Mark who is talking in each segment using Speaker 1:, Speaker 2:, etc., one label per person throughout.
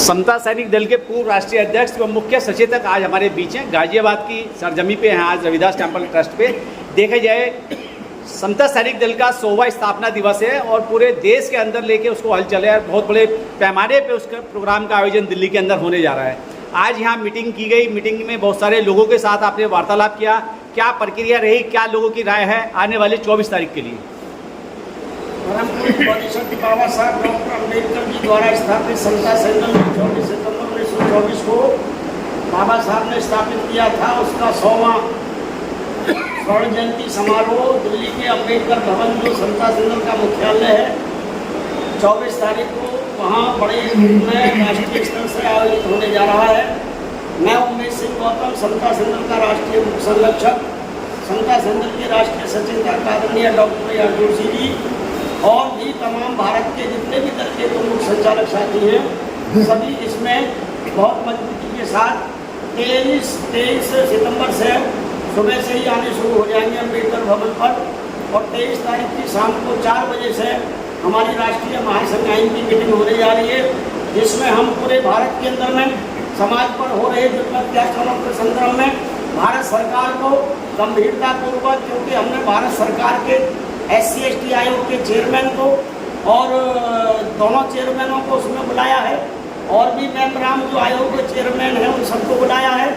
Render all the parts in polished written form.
Speaker 1: समता सैनिक दल के पूर्व राष्ट्रीय अध्यक्ष व मुख्य सचेतक आज हमारे बीच हैं। गाजियाबाद की सरजमी पे हैं आज रविदास टेम्पल ट्रस्ट पे। देखा जाए समता सैनिक दल का 100वां स्थापना दिवस है और पूरे देश के अंदर लेके उसको हलचल है। बहुत बड़े पैमाने पे उसका प्रोग्राम का आयोजन दिल्ली के अंदर होने जा रहा है। आज यहाँ मीटिंग की गई। मीटिंग में बहुत सारे लोगों के साथ आपने वार्तालाप किया। क्या प्रक्रिया रही, क्या लोगों की राय है आने वाले 24 तारीख के लिए?
Speaker 2: बाबा साहब डॉक्टर अम्बेडकर जी द्वारा स्थापित समता सैनिक 24 सितंबर 1924 को बाबा साहब ने स्थापित किया था। उसका 100वां स्वर्ण जयंती समारोह दिल्ली के अम्बेडकर भवन जो समता सैनिक का मुख्यालय है 24 तारीख को वहाँ बड़े रूप में राष्ट्रीय स्तर से आयोजित होने जा रहा है। मैं उमेश सिंह गौतम समता सैनिक का राष्ट्रीय मुख्य संरक्षक, समता सैनिक के राष्ट्रीय सचेतक आदरणीय डॉक्टर यादव जी और भी तमाम भारत के जितने भी दल के प्रमुख संचालक साथी हैं सभी इसमें बहुत मजबूती के साथ 23 सितंबर से सुबह से ही आने शुरू हो जाएंगे अम्बेडकर भवन पर। और 23 तारीख की शाम को 4 बजे से हमारी राष्ट्रीय महासंघ आइन की मीटिंग होने जा रही है, जिसमें हम पूरे भारत के अंदर में समाज पर हो रहे जुल्म अत्याचारों के संदर्भ में भारत सरकार को गंभीरतापूर्वक, क्योंकि हमने भारत सरकार के SC/ST आयोग के चेयरमैन को और दोनों चेयरमैनों को उसमें बुलाया है और भी मेंबरान जो आयोग के चेयरमैन हैं उन सबको बुलाया है,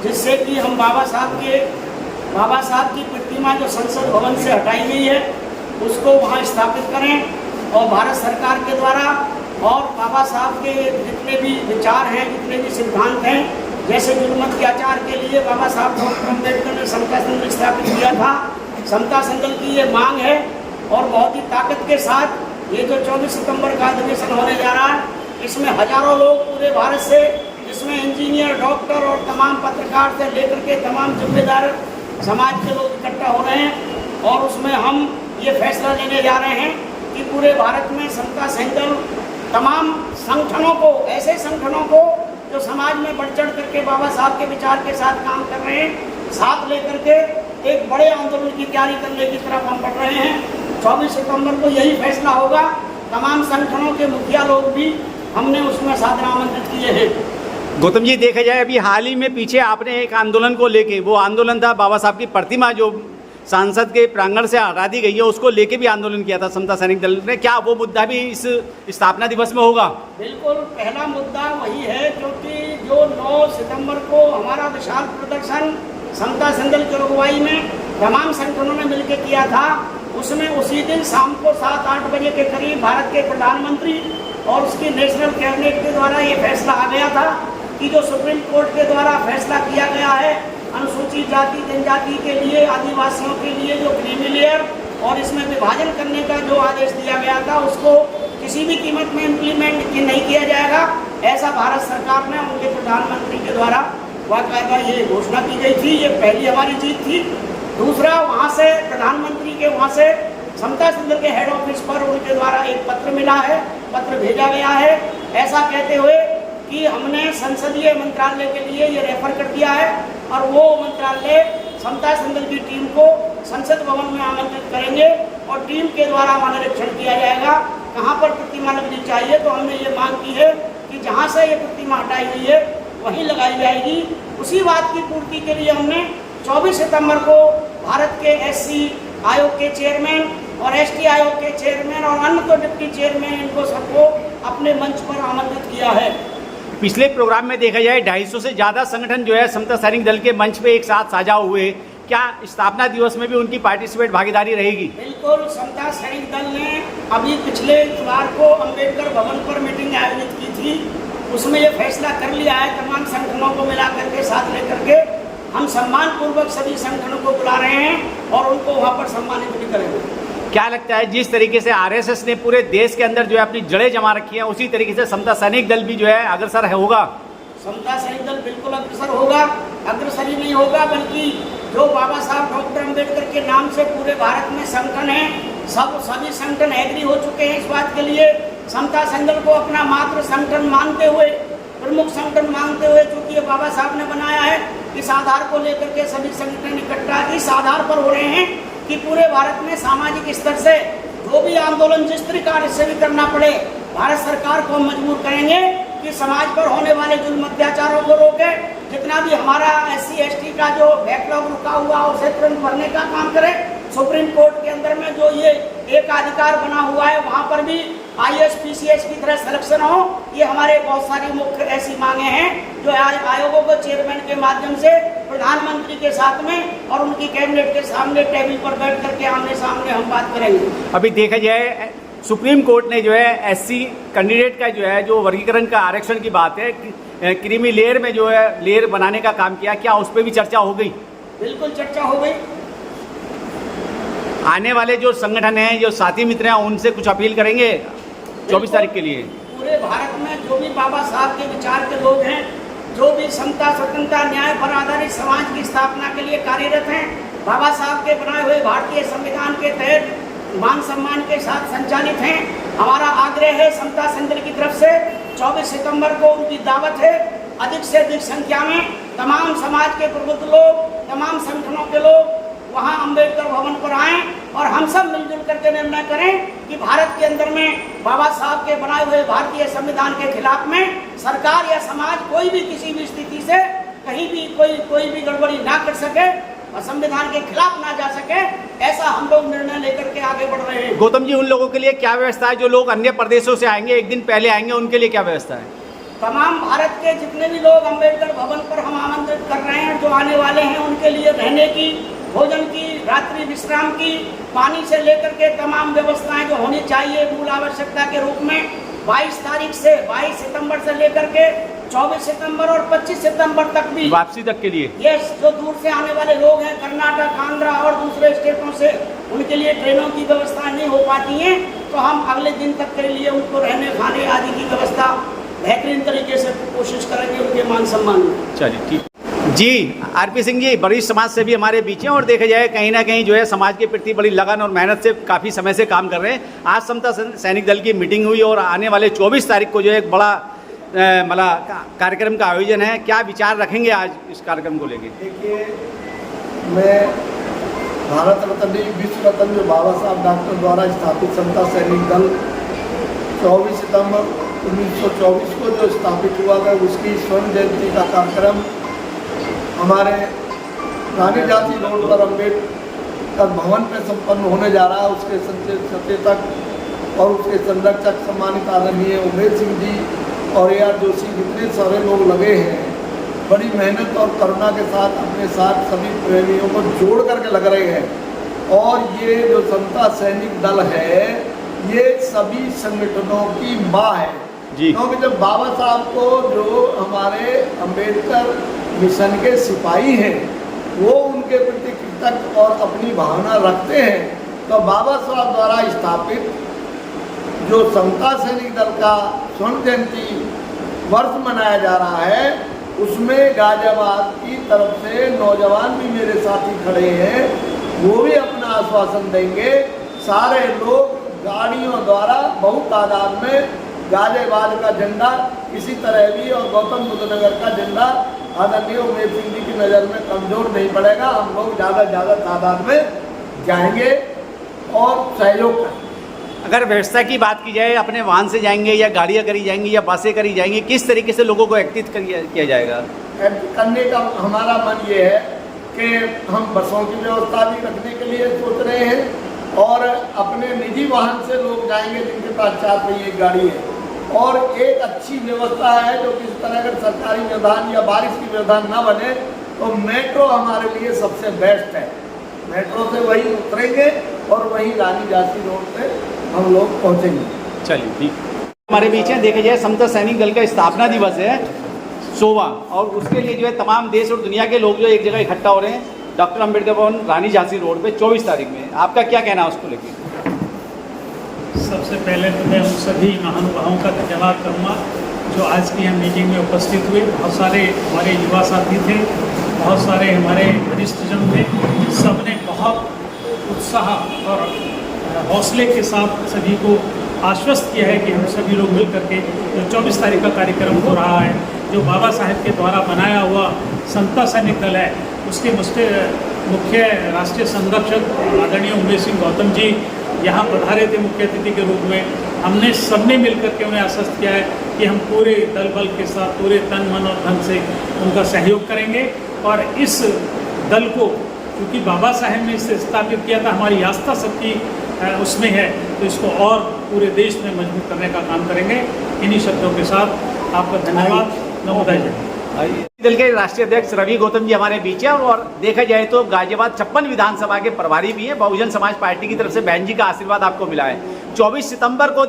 Speaker 2: जिससे कि हम बाबा साहब की प्रतिमा जो संसद भवन से हटाई गई है उसको वहाँ स्थापित करें और भारत सरकार के द्वारा और बाबा साहब के जितने भी विचार हैं, जितने भी सिद्धांत हैं, जैसे जुल्म अत्याचार के लिए बाबा साहब डॉक्टर अम्बेडकर ने समता सैनिक स्थापित किया था। समता सैनिक की ये मांग है और बहुत ही ताकत के साथ ये जो 24 सितंबर का अधिवेशन होने जा रहा है, इसमें हजारों लोग पूरे भारत से, जिसमें इंजीनियर, डॉक्टर और तमाम पत्रकार से लेकर के तमाम जिम्मेदार समाज के लोग इकट्ठा हो रहे हैं। और उसमें हम ये फैसला लेने जा रहे हैं कि पूरे भारत में समता सैनिक तमाम संगठनों को, ऐसे संगठनों को जो समाज में बढ़ चढ़ करके बाबा साहब के विचार के साथ काम कर रहे हैं, साथ लेकर के एक बड़े आंदोलन की तैयारी करने की तरफ हम बढ़ रहे हैं। 24 सितंबर को यही फैसला होगा। तमाम संगठनों के मुखिया लोग भी हमने उसमें सादर आमंत्रित किए हैं।
Speaker 1: गौतम जी, देखा जाए अभी हाल ही में पीछे आपने एक आंदोलन को लेके, वो आंदोलन था बाबा साहब की प्रतिमा जो सांसद के प्रांगण से हटा दी गई है, उसको लेके भी आंदोलन किया था समता सैनिक दल ने। क्या वो मुद्दा भी इस स्थापना दिवस में होगा?
Speaker 2: बिल्कुल, पहला मुद्दा वही है, क्योंकि जो 9 सितंबर को हमारा विशाल प्रदर्शन समता सैनिक की अगुवाई में तमाम संगठनों ने मिलकर किया था, उसमें उसी दिन शाम को 7-8 बजे के करीब भारत के प्रधानमंत्री और उसकी नेशनल कैबिनेट के द्वारा ये फैसला आ गया था कि जो सुप्रीम कोर्ट के द्वारा फैसला किया गया है अनुसूचित जाति जनजाति के लिए, आदिवासियों के लिए जो क्रीमी लेयर और इसमें विभाजन करने का जो आदेश दिया गया था, उसको किसी भी कीमत में इम्प्लीमेंट नहीं किया जाएगा, ऐसा भारत सरकार ने उनके प्रधानमंत्री के द्वारा वाकायदा ये घोषणा की गई थी। ये पहली हमारी जीत थी। दूसरा, वहाँ से प्रधानमंत्री के वहाँ से समता सैनिक के हेड ऑफिस पर उनके द्वारा एक पत्र मिला है, पत्र भेजा गया है, ऐसा कहते हुए कि हमने संसदीय मंत्रालय के लिए ये रेफर कर दिया है और वो मंत्रालय समता सैनिक की टीम को संसद भवन में आमंत्रित करेंगे और टीम के द्वारा वहाँ निरीक्षण किया जाएगा कहाँ पर प्रतिमा लगनी चाहिए। तो हमने ये मांग की है कि जहाँ से ये प्रतिमा हटाई गई है वहीं लगाई जाएगी। उसी बात की पूर्ति के लिए हमने 24 सितंबर को भारत के SC आयोग के चेयरमैन और ST आयोग के चेयरमैन और अन्य को डिप्टी चेयरमैन, इनको सबको अपने मंच पर आमंत्रित किया है।
Speaker 1: पिछले प्रोग्राम में देखा जाए 250 से ज़्यादा संगठन जो है समता सैनिक दल के मंच पे एक साथ साझा हुए। क्या स्थापना दिवस में भी उनकी पार्टिसिपेट भागीदारी रहेगी?
Speaker 2: बिल्कुल, समता सैनिक दल ने अभी पिछले इतवार को अम्बेडकर भवन पर मीटिंग आयोजित की थी, उसमें ये फैसला कर लिया है तमाम संगठनों को मिला करके साथ लेकर के हम सम्मानपूर्वक सभी संगठनों को बुला रहे हैं और उनको वहाँ पर सम्मानित भी करेंगे।
Speaker 1: क्या लगता है जिस तरीके से RSS ने पूरे देश के अंदर जो है अपनी जड़ें जमा रखी हैं, उसी तरीके से समता सैनिक दल भी जो है अग्रसर होगा?
Speaker 2: समता सैनिक दल बिल्कुल अग्रसर होगा। अग्रसर ही नहीं होगा बल्कि जो बाबा साहब डॉक्टर अम्बेडकर के नाम से पूरे भारत में संगठन है, सभी संगठन एग्री हो चुके हैं इस बात के लिए। समता सैनिक को अपना मात्र संगठन मानते हुए, प्रमुख संगठन मानते हुए, चूंकि ये बाबा साहब ने बनाया है, इस आधार को लेकर के सभी संगठन इकट्ठा इस आधार पर हो रहे हैं कि पूरे भारत में सामाजिक स्तर से जो भी आंदोलन जिस तरीके से भी करना पड़े, भारत सरकार को हम मजबूर करेंगे कि समाज पर होने वाले जुल्म अत्याचारों को रोके, जितना भी हमारा SC/ST का जो बैकलॉग रुका हुआ उसे तुरंत भरने का काम करे। सुप्रीम कोर्ट के अंदर में जो ये एक अधिकार बना हुआ है वहाँ पर भी IAS PCS की तरह सिलेक्शन हो। ये हमारे बहुत सारी मुख्य ऐसी मांगे हैं जो आयोगों को चेयरमैन के माध्यम से प्रधानमंत्री के साथ में और उनकी कैबिनेट के सामने टेबल पर बैठ करके आमने सामने हम बात करेंगे।
Speaker 1: अभी देखा जाए सुप्रीम कोर्ट ने जो है SC कैंडिडेट का जो वर्गीकरण का आरक्षण की बात है, क्रीमी लेयर में जो है लेयर बनाने का काम किया, क्या उस पर भी चर्चा हो गई?
Speaker 2: बिल्कुल चर्चा हो गई।
Speaker 1: आने वाले जो संगठन हैं, जो साथी मित्र हैं, उनसे कुछ अपील करेंगे 24 तारीख के लिए?
Speaker 2: पूरे भारत में जो भी बाबा साहब के विचार के लोग हैं, जो भी समता, स्वतंत्रता, न्याय पर आधारित समाज की स्थापना के लिए कार्यरत हैं, बाबा साहब के बनाए हुए भारतीय संविधान के तहत मान सम्मान के साथ संचालित हैं, हमारा आग्रह है समता सेंटर की तरफ से 24 सितंबर को उनकी दावत है। अधिक से अधिक संख्या में तमाम समाज के प्रबुद्ध लोग, तमाम संगठनों के लोग वहाँ अम्बेडकर भवन पर आएं और हम सब मिलजुल करके निर्णय करें कि भारत के अंदर में बाबा साहब के बनाए हुए भारतीय संविधान के खिलाफ में सरकार या समाज कोई भी किसी भी स्थिति से कहीं भी कोई भी गड़बड़ी ना कर सके और संविधान के खिलाफ ना जा सके, ऐसा हम लोग निर्णय लेकर के आगे बढ़ रहे हैं।
Speaker 1: गौतम जी, उन लोगों के लिए क्या व्यवस्था है जो लोग अन्य प्रदेशों से आएंगे, एक दिन पहले आएंगे, उनके लिए क्या व्यवस्था है?
Speaker 2: तमाम भारत के जितने भी लोग अम्बेडकर भवन पर हम आमंत्रित कर रहे हैं, जो आने वाले हैं, उनके लिए रहने की, भोजन की, रात्रि विश्राम की, पानी से लेकर के तमाम व्यवस्थाएं जो होनी चाहिए मूल आवश्यकता के रूप में 22 सितंबर से लेकर के 24 सितंबर और 25 सितंबर तक भी
Speaker 1: वापसी तक के लिए
Speaker 2: ये जो दूर से आने वाले लोग हैं, कर्नाटक, आंध्रा और दूसरे स्टेटों से, उनके लिए ट्रेनों की व्यवस्था नहीं हो पाती है, तो हम अगले दिन तक के लिए उनको रहने खाने आदि की व्यवस्था बेहतरीन तरीके से कोशिश करेंगे उनके मान सम्मान में।
Speaker 1: चलिए ठीक जी। RP सिंह जी वरिष्ठ समाज से भी हमारे बीच हैं और देखा जाए कहीं ना कहीं जो है समाज के प्रति बड़ी लगन और मेहनत से काफ़ी समय से काम कर रहे हैं। आज समता सैनिक दल की मीटिंग हुई और आने वाले 24 तारीख को जो है एक बड़ा कार्यक्रम का आयोजन है। क्या विचार रखेंगे आज इस कार्यक्रम को लेकर?
Speaker 3: देखिए, मैं भारत रत्न विश्व रत्न जो बाबा साहब डॉक्टर द्वारा स्थापित समता सैनिक दल 24 सितंबर 1924 को जो स्थापित हुआ था, उसकी स्वर्ण जयंती का कार्यक्रम हमारे रानी झांसी रोड पर अम्बेडकर भवन में संपन्न होने जा रहा है। उसके सचेतक और उसके संरक्षक सम्मानित आदरणीय उमेश सिंह जी और AR जोशी, जितने सारे लोग लगे हैं, बड़ी मेहनत और करुणा के साथ अपने साथ सभी प्रेमियों को जोड़ करके लग रहे हैं। और ये जो समता सैनिक दल है, ये सभी संगठनों की माँ है जी। क्योंकि जब बाबा साहब को, जो हमारे अम्बेडकर मिशन के सिपाही हैं, वो उनके प्रति कृतज्ञ और अपनी भावना रखते हैं, तो बाबा साहब द्वारा स्थापित जो समता सैनिक दल का स्वर्ण जयंती वर्ष मनाया जा रहा है, उसमें गाजियाबाद की तरफ से नौजवान भी मेरे साथी खड़े हैं, वो भी अपना आश्वासन देंगे। सारे लोग गाड़ियों द्वारा बहुत तादाद में गाजियाबाद का झंडा किसी तरह भी और गौतम बुद्ध नगर का झंडा आदरणीय उमेश सिंह जी की नज़र में कमज़ोर नहीं पड़ेगा। हम लोग ज़्यादा से ज़्यादा तादाद में जाएंगे और सहयोग करेंगे।
Speaker 1: अगर व्यवस्था की बात की जाए, अपने वाहन से जाएंगे या गाड़ियाँ करी जाएंगी या बसें करी जाएंगी, किस तरीके से लोगों को एक्टिव किया जाएगा?
Speaker 3: करने का हमारा मन ये है कि हम बसों की व्यवस्था भी रखने के लिए सोच रहे हैं और अपने निजी वाहन से लोग जाएंगे जिनके पास 4 पहिए गाड़ी है। और एक अच्छी व्यवस्था है जो कि इस तरह अगर सरकारी व्यवधान या बारिश की व्यवधान ना बने तो मेट्रो हमारे लिए सबसे बेस्ट है। मेट्रो से वहीं उतरेंगे और वहीं रानी झांसी रोड पे हम लोग पहुंचेंगे।
Speaker 1: चलिए ठीक। हमारे बीच में देखा जाए समता सैनिक दल का स्थापना दिवस है 16वां, और उसके लिए जो है तमाम देश और दुनिया के लोग जो एक जगह इकट्ठा हो रहे हैं डॉक्टर अम्बेडकर भवन रानी झांसी रोड पे 24 तारीख में। आपका क्या कहना है उसको लेकर?
Speaker 4: सबसे पहले तो मैं उन सभी महानुभावों का धन्यवाद करूँगा जो आज की हम मीटिंग में उपस्थित हुए। बहुत सारे हमारे युवा साथी थे, बहुत सारे हमारे वरिष्ठजन थे, सबने बहुत उत्साह और हौसले के साथ सभी को आश्वस्त किया है कि हम सभी लोग मिल करके जो 24 तारीख का कार्यक्रम हो रहा है, जो बाबा साहेब के द्वारा बनाया हुआ समता सैनिक दल है, उसके मुख्य राष्ट्रीय संरक्षक आदरणीय उमेश सिंह गौतम जी यहाँ पधारे थे मुख्य अतिथि के रूप में। हमने सबने मिलकर के उन्हें आश्वस्त किया है कि हम पूरे दल बल के साथ पूरे तन मन और धन से उनका सहयोग करेंगे। और इस दल को, क्योंकि बाबा साहेब ने इसे स्थापित किया था, हमारी आस्था सबकी उसमें है, तो इसको और पूरे देश में मजबूत करने का काम करेंगे। इन्हीं शब्दों के साथ आपका धन्यवाद। नमोदय जय।
Speaker 1: दल के राष्ट्रीय अध्यक्ष रवि गौतम जी हमारे बीच हैं और देखा जाए तो गाजियाबाद 56 विधानसभा के प्रभारी भी हैं। बहुजन समाज पार्टी की तरफ से बहन जी का आशीर्वाद आपको मिला है। 24 सितंबर को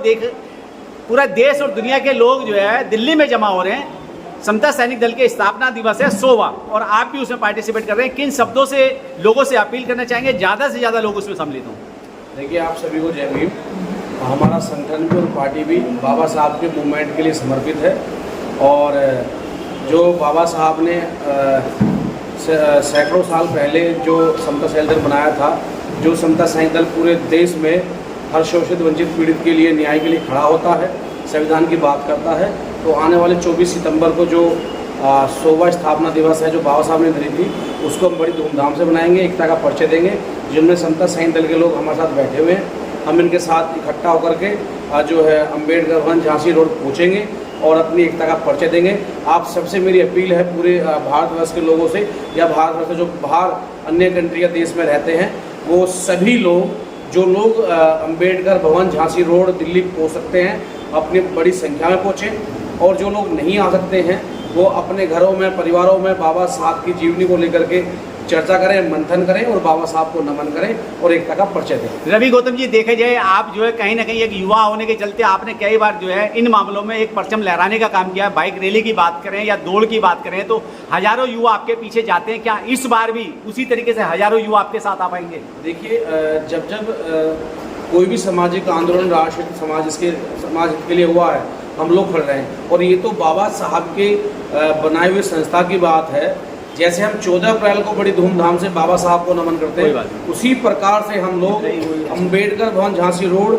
Speaker 1: पूरा देश और दुनिया के लोग जो है दिल्ली में जमा हो रहे हैं। समता सैनिक दल के स्थापना दिवस है 100वां, और आप भी उसमें पार्टिसिपेट कर रहे हैं। किन शब्दों से लोगों से अपील करना चाहेंगे ज़्यादा से ज़्यादा लोग उसमें सम्मिलित हों?
Speaker 5: देखिए, आप सभी को जय भीम। हमारा संगठन भी और पार्टी भी बाबा साहब के मूवमेंट के लिए समर्पित है। और जो बाबा साहब ने सैकड़ों साल पहले जो समता सैनिक दल बनाया था, जो समता सैनिक दल पूरे देश में हर शोषित वंचित पीड़ित के लिए न्याय के लिए खड़ा होता है, संविधान की बात करता है, तो आने वाले 24 सितंबर को जो 100वां स्थापना दिवस है जो बाबा साहब ने दी थी, उसको हम बड़ी धूमधाम से बनाएंगे, एकता का परिचय देंगे। जिनमें समता सैनिक दल के लोग हमारे साथ बैठे हुए हैं, हम इनके साथ इकट्ठा होकर के जो है अम्बेडकर भवन झांसी रोड पहुँचेंगे और अपनी एकता का परिचय देंगे। आप सबसे मेरी अपील है, पूरे भारतवर्ष के लोगों से या भारतवर्ष से जो बाहर अन्य कंट्री या देश में रहते हैं, वो सभी लोग, जो लोग अम्बेडकर भवन झांसी रोड दिल्ली पहुँच सकते हैं, अपनी बड़ी संख्या में पहुँचें। और जो लोग नहीं आ सकते हैं, वो अपने घरों में, परिवारों में बाबा साहब की जीवनी को लेकर के चर्चा करें, मंथन करें और बाबा साहब को नमन करें और एकता का परिचय दें।
Speaker 1: रवि गौतम जी, देखे जाए आप जो है कहीं ना कहीं एक युवा होने के चलते आपने कई बार जो है इन मामलों में एक परचम लहराने का काम किया है। बाइक रैली की बात करें या दौड़ की बात करें तो हजारों युवा आपके पीछे जाते हैं। क्या इस बार भी उसी तरीके से हजारों युवा आपके साथ आ पाएंगे?
Speaker 5: देखिए, जब कोई भी सामाजिक आंदोलन राष्ट्र समाज के लिए हुआ है, हम लोग खड़ रहे हैं। और ये तो बाबा साहब के बनाए हुए संस्था की बात है। जैसे हम 14 अप्रैल को बड़ी धूमधाम से बाबा साहब को नमन करते हैं, उसी प्रकार से हम लोग अम्बेडकर भवन झांसी रोड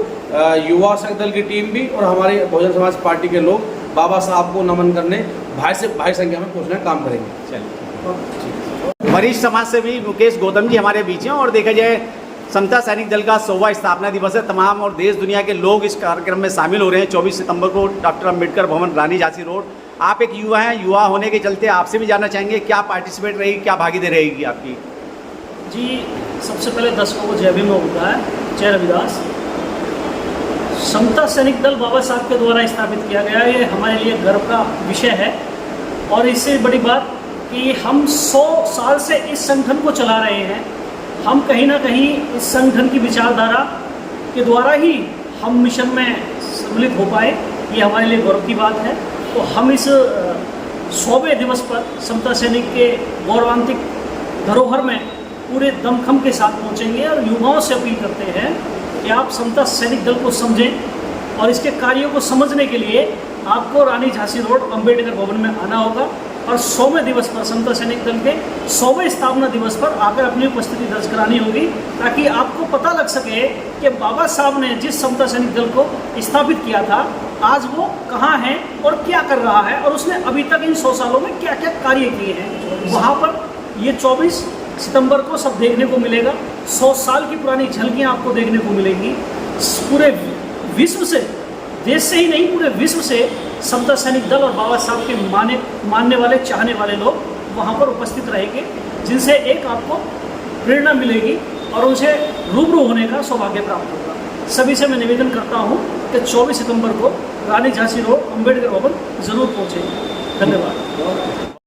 Speaker 5: युवा संघ दल की टीम भी और हमारे बहुजन समाज पार्टी के लोग बाबा साहब को नमन करने भारी संख्या में पहुंचने का काम करेंगे।
Speaker 1: वरिष्ठ समाज सेवी मुकेश गौतम जी हमारे बीच हैं और देखा जाए समता सैनिक दल का 100वां स्थापना दिवस है। तमाम और देश दुनिया के लोग इस कार्यक्रम में शामिल हो रहे हैं। 24 सितंबर को डॉक्टर अम्बेडकर भवन रानी झांसी रोड। आप एक युवा हैं, युवा होने के चलते आपसे भी जानना चाहेंगे क्या पार्टिसिपेट रहेगी, क्या भागीदारी रहेगी आपकी?
Speaker 6: जी, सबसे पहले दर्शकों को जय भीम होता है, जय रविदास। समता सैनिक दल बाबा साहब के द्वारा स्थापित किया गया, ये हमारे लिए गर्व का विषय है। और इससे बड़ी बात कि हम 100 साल से इस संगठन को चला रहे हैं। हम कहीं ना कहीं इस संगठन की विचारधारा के द्वारा ही हम मिशन में सम्मिलित हो पाए, ये हमारे लिए गौरव की बात है। तो हम इस 100वें दिवस पर समता सैनिक के गौरवान्वित धरोहर में पूरे दमखम के साथ पहुंचेंगे और युवाओं से अपील करते हैं कि आप समता सैनिक दल को समझें और इसके कार्यों को समझने के लिए आपको रानी झांसी रोड अम्बेडकर भवन में आना होगा। और 100वें दिवस पर, समता सैनिक दल के 100वें स्थापना दिवस पर आकर अपनी उपस्थिति दर्ज करानी होगी, ताकि आपको पता लग सके कि बाबा साहब ने जिस समता सैनिक दल को स्थापित किया था, आज वो कहाँ है और क्या कर रहा है, और उसने अभी तक इन 100 सालों में क्या क्या कार्य किए हैं। वहाँ पर ये 24 सितंबर को सब देखने को मिलेगा। 100 साल की पुरानी झलकियाँ आपको देखने को मिलेंगी। पूरे विश्व से, देश से ही नहीं पूरे विश्व से समता सैनिक दल और बाबा साहब के मानने वाले, चाहने वाले लोग वहाँ पर उपस्थित रहेंगे, जिनसे एक आपको प्रेरणा मिलेगी और उनसे रूबरू होने का सौभाग्य प्राप्त होगा। सभी से मैं निवेदन करता हूँ कि 24 सितंबर को रानी झांसी रोड अम्बेडकर भवन जरूर पहुँचेंगे। धन्यवाद।